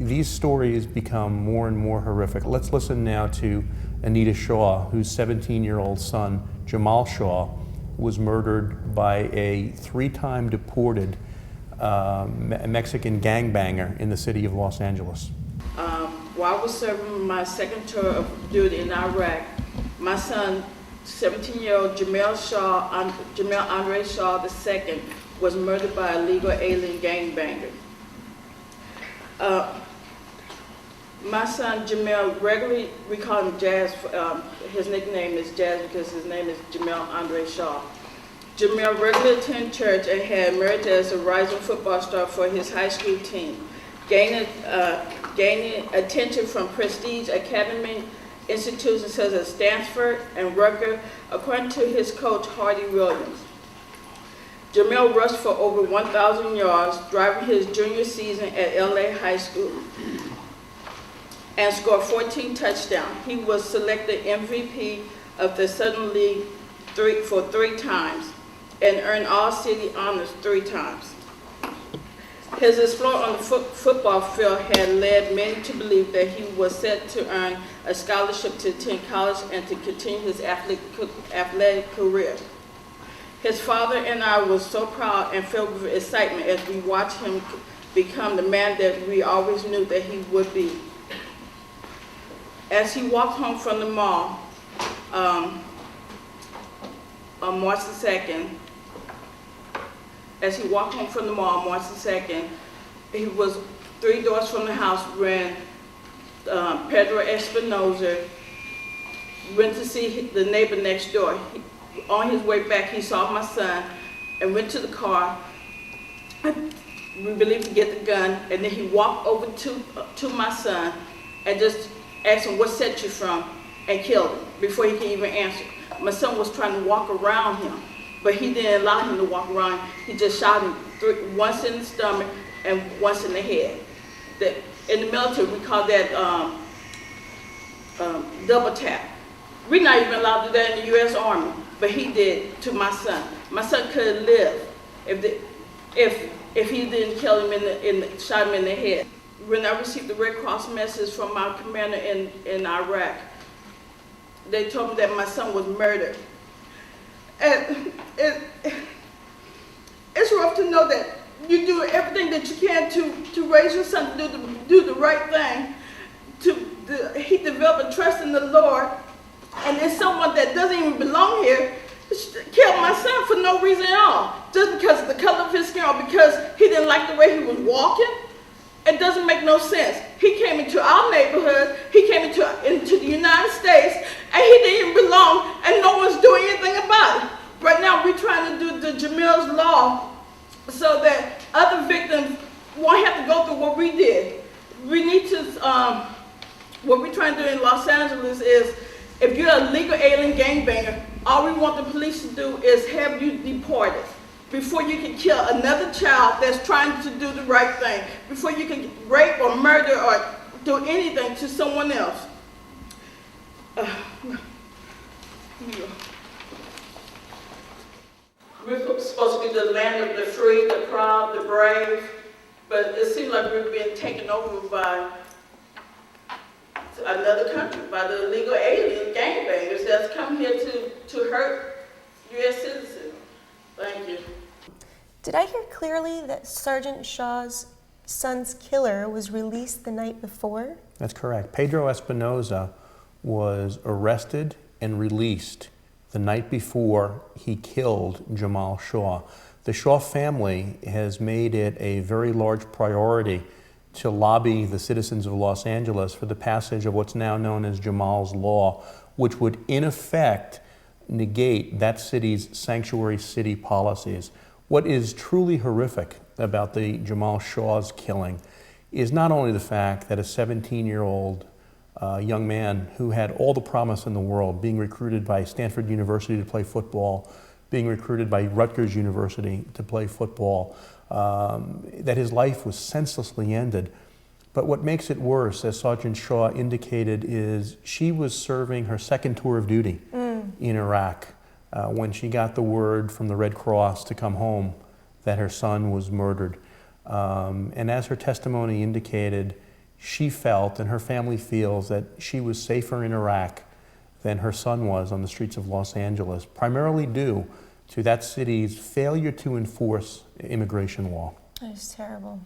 these stories become more and more horrific. Let's listen now to Anita Shaw, whose 17-year-old son, Jamal Shaw, was murdered by a 3-time deported Mexican gangbanger in the city of Los Angeles. While I was serving my second tour of duty in Iraq, my son, 17-year-old Jamal Andre Shaw II, was murdered by a legal alien gangbanger. My son Jamal regularly, we call him Jazz, his nickname is Jazz because his name is Jamal Andre Shaw. Jamal regularly attended church and had emerged as a rising football star for his high school team, gaining attention from prestige academic institutions such as Stanford and Rutgers, according to his coach Hardy Williams. Jamal rushed for over 1,000 yards, driving his junior season at LA High School, and scored 14 touchdowns. He was selected MVP of the Southern League for 3 times and earned All-City honors 3 times. His exploit on the football field had led many to believe that he was set to earn a scholarship to attend college and to continue his athletic career. His father and I were so proud and filled with excitement as we watched him become the man that we always knew that he would be. As he walked home from the mall on March the 2nd, he was 3 doors from the house when Pedro Espinoza went to see the neighbor next door. On his way back, he saw my son and went to the car. We believe to get the gun, and then he walked over to my son and just asked him, "What set you from?" and killed him before he could even answer. My son was trying to walk around him, but he didn't allow him to walk around. He just shot him once in the stomach and once in the head. In the military, we call that double tap. We're not even allowed to do that in the U.S. Army, but he did to my son. My son could have lived if he didn't kill him shot him in the head. When I received the Red Cross message from my commander in Iraq, they told me that my son was murdered. And it's rough to know that you do everything that you can to raise your son to do the right thing. He developed a trust in the Lord, and there's someone that doesn't even belong here killed my son for no reason at all, just because of the color of his skin or because he didn't like the way he was walking. It doesn't make no sense. He came into our neighborhood, he came into the United States, and he didn't even belong, and no one's doing anything about it. Right now, we're trying to do the Jamal's Law so that other victims won't have to go through what we did. We need to, what we're trying to do in Los Angeles is, if you're a legal alien gangbanger, all we want the police to do is have you deported before you can kill another child that's trying to do the right thing, before you can rape or murder or do anything to someone else. We're supposed to be the land of the free, the proud, the brave, but it seems like we're being taken over by another country, by the illegal alien gangbangers that's come here to hurt U.S. citizens. Thank you. Did I hear clearly that Sergeant Shaw's son's killer was released the night before? That's correct. Pedro Espinoza was arrested and released the night before he killed Jamal Shaw. The Shaw family has made it a very large priority to lobby the citizens of Los Angeles for the passage of what's now known as Jamal's Law, which would in effect negate that city's sanctuary city policies. What is truly horrific about the Jamal Shaw's killing is not only the fact that a 17-year-old young man who had all the promise in the world, being recruited by Stanford University to play football, being recruited by Rutgers University to play football, that his life was senselessly ended. But what makes it worse, as Sergeant Shaw indicated, is she was serving her second tour of duty in Iraq when she got the word from the Red Cross to come home that her son was murdered. And as her testimony indicated, she felt and her family feels that she was safer in Iraq than her son was on the streets of Los Angeles, primarily due to that city's failure to enforce immigration law. That is terrible.